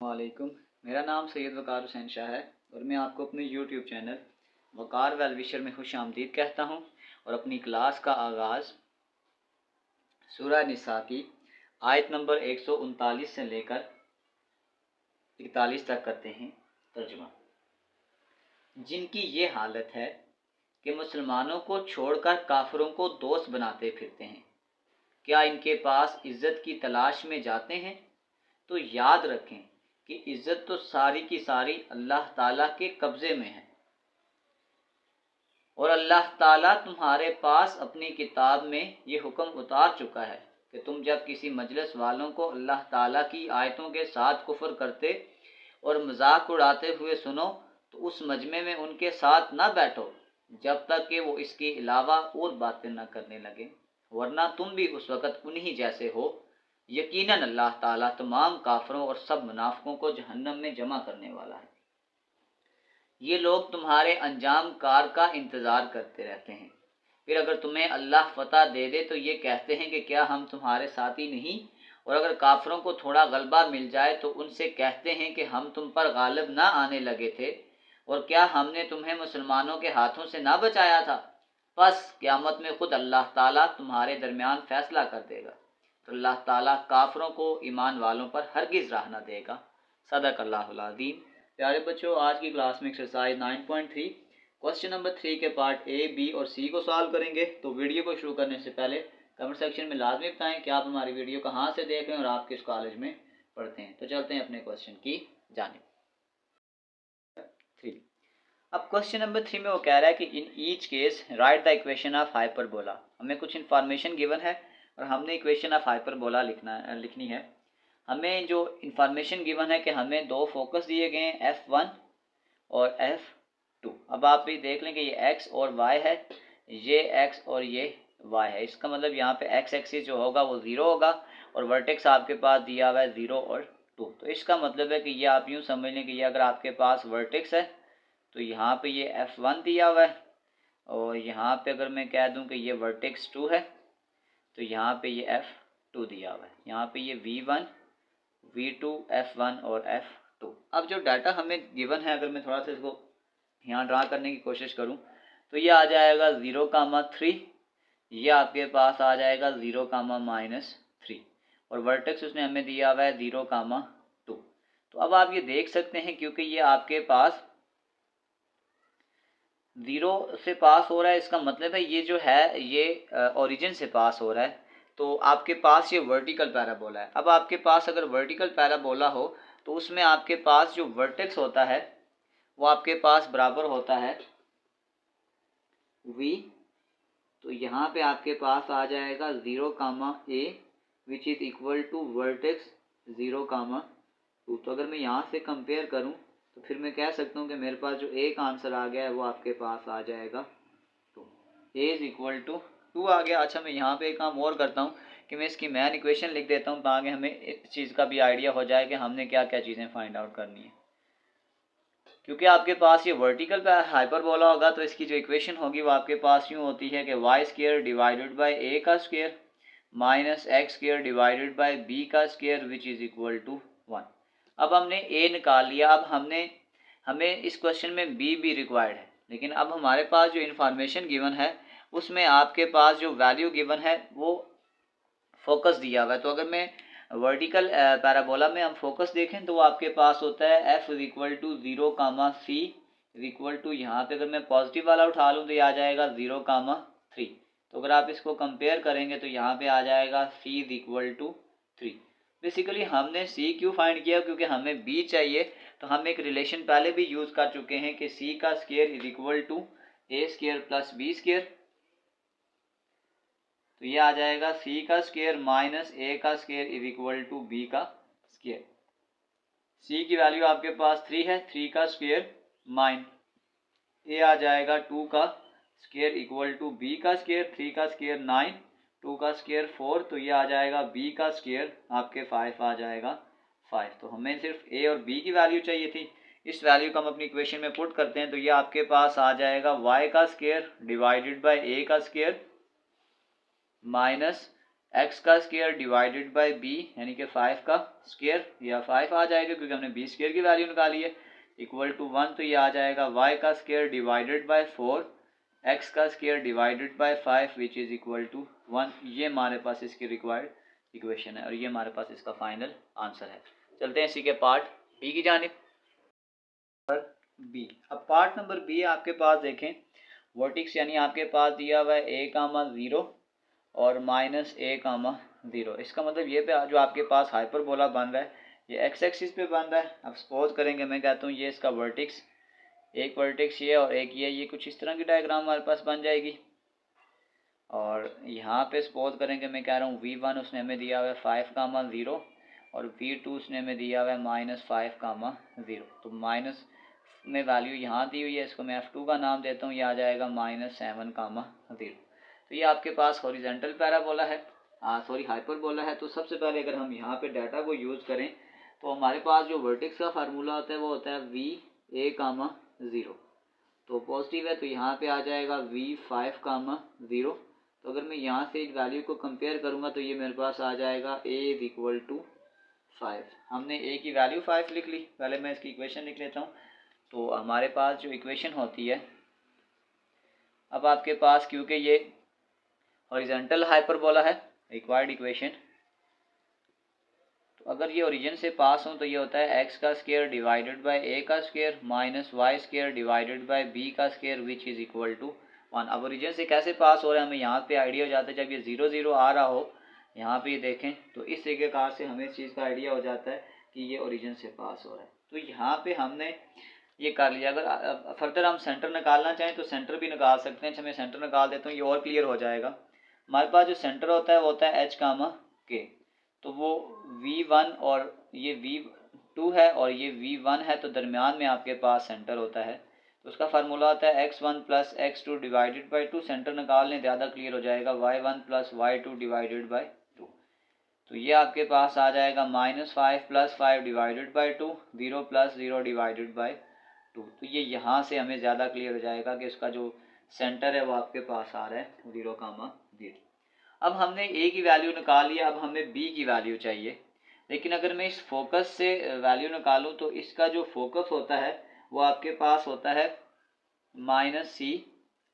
वालेकुम। मेरा नाम सैयद वकार हुसैन शाह है और मैं आपको अपने यूट्यूब चैनल वकार वेल विशर में खुश आमदीद कहता हूँ और अपनी क्लास का आगाज़ सूरह निसा की आयत नंबर 139 से लेकर 41 तक करते हैं। तर्जुमा। जिनकी ये हालत है कि मुसलमानों को छोड़कर काफिरों को दोस्त बनाते फिरते हैं, क्या इनके पास इज्जत की तलाश में जाते हैं? तो याद रखें कि इज्जत तो सारी की सारी अल्लाह ताला के कब्ज़े में है और अल्लाह ताला तुम्हारे पास अपनी किताब में ये हुक्म उतार चुका है कि तुम जब किसी मजलिस वालों को अल्लाह ताला की आयतों के साथ कुफ्र करते और मजाक उड़ाते हुए सुनो तो उस मजमे में उनके साथ न बैठो जब तक कि वो इसके अलावा और बातें न करने लगे, वरना तुम भी उस वक़्त उन्हीं जैसे हो। यकीनन अल्लाह ताला तमाम काफरों और सब मुनाफिकों को जहन्नम में जमा करने वाला है। ये लोग तुम्हारे अंजाम कार का इंतज़ार करते रहते हैं, फिर अगर तुम्हें अल्लाह फतह दे दे तो ये कहते हैं कि क्या हम तुम्हारे साथी नहीं, और अगर काफरों को थोड़ा गलबा मिल जाए तो उनसे कहते हैं कि हम तुम पर गालिब ना आने लगे थे, और क्या हमने तुम्हें मुसलमानों के हाथों से ना बचाया था? बस क़यामत में खुद अल्लाह ताला तुम्हारे दरमियान फैसला कर देगा, तो अल्लाह ताला काफरों को ईमान वालों पर हरगिज़ राह न देगा। सदक़ल्लाहुल अज़ीम। प्यारे बच्चों, आज की क्लास में एक्सरसाइज 9.3 क्वेश्चन नंबर 3 के पार्ट ए, बी और सी को सॉल्व करेंगे। तो वीडियो को शुरू करने से पहले कमेंट सेक्शन में लाजमी बताएं कि आप हमारी वीडियो कहाँ से देख रहे हैं और आप किस कॉलेज में पढ़ते हैं। तो चलते हैं अपने क्वेश्चन की जानिब। 3। अब क्वेश्चन नंबर 3 में वो कह रहा है कि in each case right the equation of hyperbola. हमें कुछ इन्फॉर्मेशन गिवन है और हमने इक्वेशन ऑफ हाइपरबोला लिखनी है। हमें जो इन्फॉर्मेशन गिवन है कि हमें दो फोकस दिए गए हैं, F1 और F2। अब आप भी देख लें कि ये x और y है, ये x और ये y है। इसका मतलब यहाँ पे x एक्सिस जो होगा वो 0 होगा और वर्टेक्स आपके पास दिया हुआ है 0 और 2। तो इसका मतलब है कि ये आप यूँ समझ लें कि ये अगर आपके पास वर्टेक्स है तो यहाँ पे ये F1 दिया हुआ है, और यहाँ पे अगर मैं कह दूँ कि ये वर्टेक्स 2 है तो यहाँ पे ये F2 दिया हुआ है। यहाँ पे ये V1, V2, F1 और F2। अब जो डाटा हमें गिवन है, अगर मैं थोड़ा सा इसको यहाँ ड्रा करने की कोशिश करूँ तो ये आ जाएगा 0,3, ये आपके पास आ जाएगा 0,-3 और वर्टेक्स उसने हमें दिया हुआ है 0,2। तो अब आप ये देख सकते हैं क्योंकि ये आपके पास 0 से पास हो रहा है, इसका मतलब है ये जो है ये ओरिजिन से पास हो रहा है, तो आपके पास ये वर्टिकल पैराबोला है। अब आपके पास अगर वर्टिकल पैराबोला हो तो उसमें आपके पास जो वर्टेक्स होता है वो आपके पास बराबर होता है v। तो यहाँ पे आपके पास आ जाएगा 0,a which is equal to vertex 0,2। तो अगर मैं यहाँ से कंपेयर करूँ तो फिर मैं कह सकता हूँ कि मेरे पास जो एक आंसर आ गया है वो आपके पास आ जाएगा 2। a इज़ इक्वल टू 2 आ गया। अच्छा, मैं यहाँ पे एक काम और करता हूँ कि मैं इसकी मैन इक्वेशन लिख देता हूँ ताकि हमें इस चीज़ का भी आइडिया हो जाए कि हमने क्या क्या चीज़ें फाइंड आउट करनी है। क्योंकि आपके पास ये वर्टिकल हाइपरबोला होगा तो इसकी जो इक्वेशन होगी वो आपके पास यूँ होती है कि y² डिवाइडेड बाई a का square minus x² divided by b का square which is equal to 1। अब हमने a निकाल लिया। अब हमें इस क्वेश्चन में b भी रिक्वायर्ड है, लेकिन अब हमारे पास जो इन्फॉर्मेशन गिवन है उसमें आपके पास जो वैल्यू गिवन है वो फोकस दिया हुआ है। तो अगर मैं वर्टिकल पैराबोला में हम फोकस देखें तो वो आपके पास होता है f is equal to 0,c is equal to, यहाँ पे अगर मैं पॉजिटिव वाला उठा लूँ तो ये आ जाएगा 0,3। तो अगर आप इसको कंपेयर करेंगे तो यहाँ पे आ जाएगा c is equal to 3। Basically हमने c क्यों फाइंड किया, क्योंकि हमें b चाहिए। तो हम एक रिलेशन पहले भी यूज़ कर चुके हैं कि c का square is equal to a square plus b square. तो ये आ जाएगा c का स्क्वायर माइनस a का square is equal to b का स्क्वायर। c की वैल्यू आपके पास 3 है, 3 का स्क्वायर माइन a आ जाएगा 2 का स्क्वायर इक्वल टू b का स्क्वायर, 3 का स्क्वायर 9, 2 का स्क्वायर 4, तो ये आ जाएगा b का स्क्वायर आपके 5 आ जाएगा 5। तो हमें सिर्फ a और b की वैल्यू चाहिए थी। इस वैल्यू को हम अपनी इक्वेशन में पुट करते हैं तो ये आपके पास आ जाएगा y का स्क्वायर डिवाइडेड बाई a का स्क्वायर माइनस एक्स का स्क्वायर डिवाइडेड बाय बी यानी कि 5 का स्क्वायर, या 5 आ जाएगा क्योंकि हमने बी स्क्वायर की वैल्यू निकाली है, इक्वल टू 1, तो ये आ जाएगा वाई का स्क्वायर डिवाइडेड बाय 4 एक्स का square divided by 5 which is equal to 1। ये हमारे पास इसकी रिक्वायर्ड इक्वेशन है और ये हमारे पास इसका फाइनल आंसर है। चलते हैं इसी के पार्ट बी की जानिब। बी, अब पार्ट नंबर बी आपके पास देखें, वर्टिक्स यानी आपके पास दिया हुआ है ए कामा 0 और माइनस ए कामा 0। इसका मतलब ये पे जो आपके पास हाइपरबोला बन रहा है ये एक्स एक्सिस पे बन रहा है। अब सपोज करेंगे, मैं कहता हूँ ये इसका वर्टिक्स, एक वर्टेक्स ये और एक ये कुछ इस तरह की डायग्राम हमारे पास बन जाएगी। और यहाँ पे सपोज करेंगे, मैं कह रहा हूँ v1 उसने हमें दिया हुआ है 5 कामा 0 और v2 उसने हमें दिया हुआ है -5 कामा 0। तो माइनस में वैल्यू यहाँ दी हुई है, इसको मैं f2 का नाम देता हूँ, ये आ जाएगा -7 कामा 0। तो ये आपके पास हॉरिजेंटल पैराबोला है, सॉरी हाइपरबोला है। तो सबसे पहले अगर हम यहाँ पे डाटा को यूज़ करें तो हमारे पास जो वर्टेक्स का फार्मूला होता है वो होता है va कामा 0। तो पॉजिटिव है तो यहाँ पे आ जाएगा v5 कामा 0। तो अगर मैं यहाँ से इस वैल्यू को कंपेयर करूँगा तो ये मेरे पास आ जाएगा a इज इक्वल टू 5। हमने a की वैल्यू 5 लिख ली, पहले मैं इसकी इक्वेशन लिख लेता हूँ। तो हमारे पास जो इक्वेशन होती है, अब आपके पास क्योंकि ये हॉरिजॉन्टल हाइपरबोला है, रिक्वायर्ड इक्वेशन, तो अगर ये ओरिजिन से पास हो तो ये होता है एक्स का स्क्वायर डिवाइडेड बाय ए का square minus Y square divided by B का square which is equal to 1। अब ओरिजिन से कैसे पास हो रहा है हमें यहाँ पे आइडिया हो जाता है, जब ये 0 0 आ रहा हो यहाँ पे ये देखें तो इस तरीक़ेकार से हमें इस चीज़ का आइडिया हो जाता है कि ये ओरिजिन से पास हो रहा है। तो यहाँ पे हमने ये कर लिया। अगर फर्दर हम सेंटर निकालना चाहें तो सेंटर भी निकाल सकते हैं। मैं सेंटर निकाल देता हूँ, ये और क्लियर हो जाएगा। हमारे पास जो सेंटर होता है वो होता है एच कामा के, तो वो v1 और ये v2 है और ये v1 है, तो दरमियान में आपके पास सेंटर होता है। तो उसका फार्मूला होता है x1 plus x2 divided by 2। Centre निकाल लें, ज़्यादा क्लियर हो जाएगा, y1 plus y2 divided by 2। तो ये आपके पास आ जाएगा -5 plus 5 divided by 2, 0 plus 0 divided by 2। तो ये यहाँ से हमें ज़्यादा क्लियर हो जाएगा कि इसका जो सेंटर है वो आपके पास आ रहा है 0 कामा 0। अब हमने a की वैल्यू निकाल लिया, अब हमें b की वैल्यू चाहिए। लेकिन अगर मैं इस फोकस से वैल्यू निकालूं तो इसका जो फोकस होता है वो आपके पास होता है -c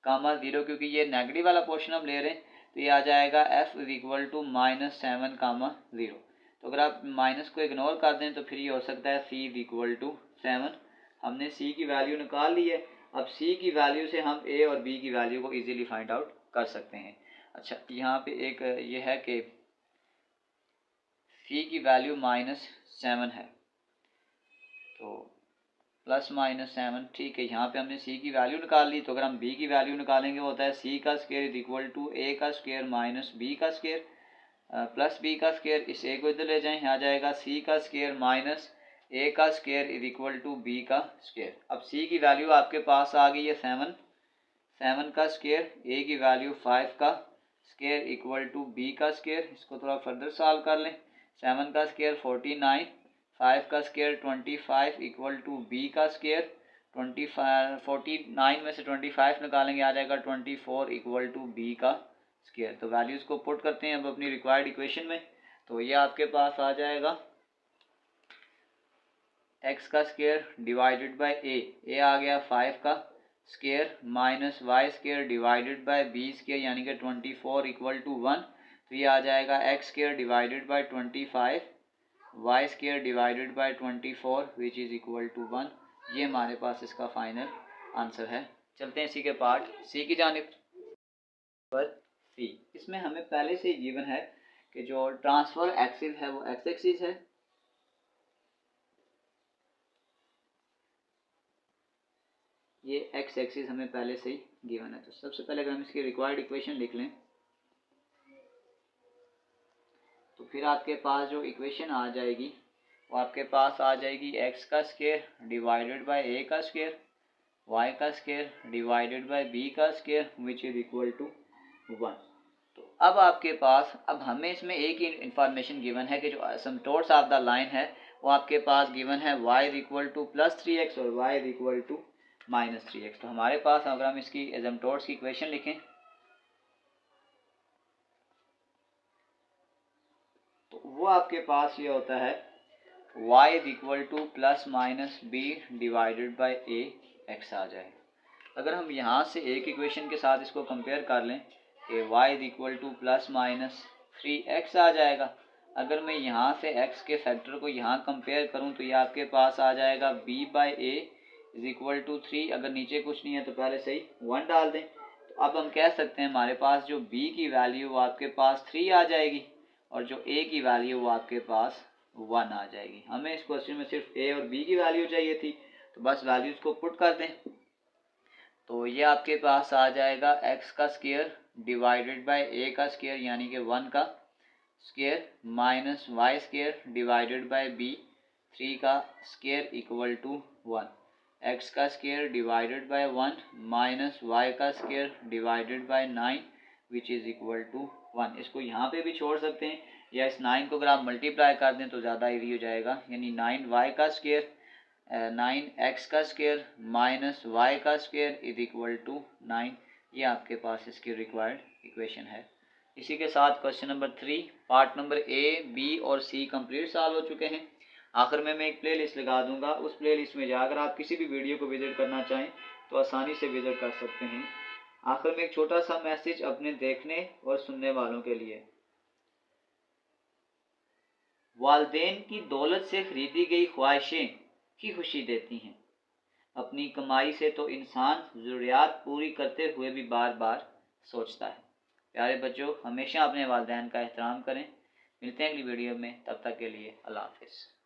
कामा 0, क्योंकि ये नेगेटिव वाला पोर्शन हम ले रहे हैं, तो ये आ जाएगा f इज इक्वल टू -7 कामा 0। तो अगर आप माइनस को इग्नोर कर दें तो फिर ये हो सकता है c इज इक्वल टू 7। हमने c की वैल्यू निकाल ली है। अब c की वैल्यू से हम a और b की वैल्यू को इजीली फाइंड आउट कर सकते हैं। अच्छा, यहाँ पे एक ये है कि c की वैल्यू -7 है, तो +-7, ठीक है। यहाँ पे हमने c की वैल्यू निकाल ली, तो अगर हम b की वैल्यू निकालेंगे वो होता है c का square is equal to a का स्क्वायर माइनस b का स्क्वायर प्लस b का स्क्वायर। इस a को इधर ले जाएं, आ जाएगा c का स्क्वायर माइनस a का square is equal to b का स्क्वायर। अब c की वैल्यू आपके पास आ गई है 7 का स्क्वायर, a की वैल्यू 5 का स्क्वायर इक्वल टू b का स्क्वायर। इसको थोड़ा फर्दर सॉल्व कर लें। 7 का स्क्वायर 49, 5 का स्क्वायर 25 इक्वल टू b का स्क्वायर। 49 में से 25 निकालेंगे, आ जाएगा 24 इक्वल टू b का स्क्वायर। तो वैल्यूज़ को पुट करते हैं अब अपनी रिक्वायर्ड इक्वेशन में, तो ये आपके पास आ जाएगा x का स्क्वायर डिवाइडेड बाय a आ गया 5 का square minus Y square divided by b square यानी कि 24 इक्वल टू 1। तो ये आ जाएगा x square divided by 25 y square divided by 24 which is equal to 1। ये हमारे पास इसका फाइनल आंसर है। चलते हैं इसी के पार्ट सी की जानिब पर। सी, इसमें हमें पहले से गिवन है कि जो ट्रांसफर एक्सिस है वो एक्स एक्सिस है, ये एक्स एक्सिस हमें पहले से ही गिवन है। तो सबसे पहले अगर हम इसकी रिक्वायर्ड इक्वेशन लिख लें तो फिर आपके पास जो इक्वेशन आ जाएगी वो आपके पास आ जाएगी एक्स का स्क्वायर डिवाइडेड बाय ए का स्क्वायर, वाई का स्क्वायर डिवाइडेड बाय बी का square which is equal to 1। तो अब आपके पास, अब हमें इसमें एक ही इंफॉर्मेशन गिवन है कि जो असमटोट्स ऑफ द लाइन है वो आपके पास गिवन है y is equal to +3x और y is equal to -3x। तो हमारे पास अगर हम इसकी असमटोट्स की इक्वेशन लिखें वो आपके पास ये होता है y is equal to plus minus B divided by A X आ जाए। अगर हम यहाँ से एक इक्वेशन के साथ इसको कंपेयर कर लें कि y is equal to plus minus 3x आ जाएगा। अगर मैं यहाँ से x के फैक्टर को यहाँ कंपेयर करूँ तो ये आपके पास आ जाएगा b by a is equal to 3। अगर नीचे कुछ नहीं है तो पहले से ही 1 डाल दें। तो अब हम कह सकते हैं हमारे पास जो b की वैल्यू वो आपके पास 3 आ जाएगी और जो a की वैल्यू वो आपके पास 1 आ जाएगी। हमें इस क्वेश्चन में सिर्फ a और b की वैल्यू चाहिए थी, तो बस वैल्यूज़ को पुट कर दें। तो ये आपके पास आ जाएगा x का स्क्वायर डिवाइडेड बाय a का स्क्वायर यानी कि 1 का square minus Y square divided by b 3 का स्क्वायर इक्वल टू 1। x का square divided by 1 minus y का square divided by 9 which is equal to 1। इसको यहाँ पे भी छोड़ सकते हैं या इस 9 को अगर आप मल्टीप्लाई कर दें तो ज़्यादा ईजी हो जाएगा, यानी 9y का स्क्वायर 9x का स्क्वायर माइनस y का स्क्वायर इज इक्वल टू 9। ये आपके पास इसकी रिक्वायर्ड इक्वेशन है। इसी के साथ question number 3 part number A B और सी कंप्लीट सॉल्व हो चुके हैं। आखिर में मैं एक प्ले लिस्ट लगा दूंगा, उस प्ले लिस्ट में जाकर आप किसी भी वीडियो को विजिट करना चाहें तो आसानी से विजिट कर सकते हैं। आखिर में एक छोटा सा मैसेज अपने देखने और सुनने वालों के लिए। वालदेन की दौलत से खरीदी गई ख्वाहिशें की खुशी देती हैं। अपनी कमाई से तो इंसान ज़रूरियात पूरी करते हुए भी बार बार सोचता है। प्यारे बच्चों, हमेशा अपने वालिदैन का एहतराम करें। मिलते हैं अगली वीडियो में, तब तक के लिए अल्लाह हाफिज़।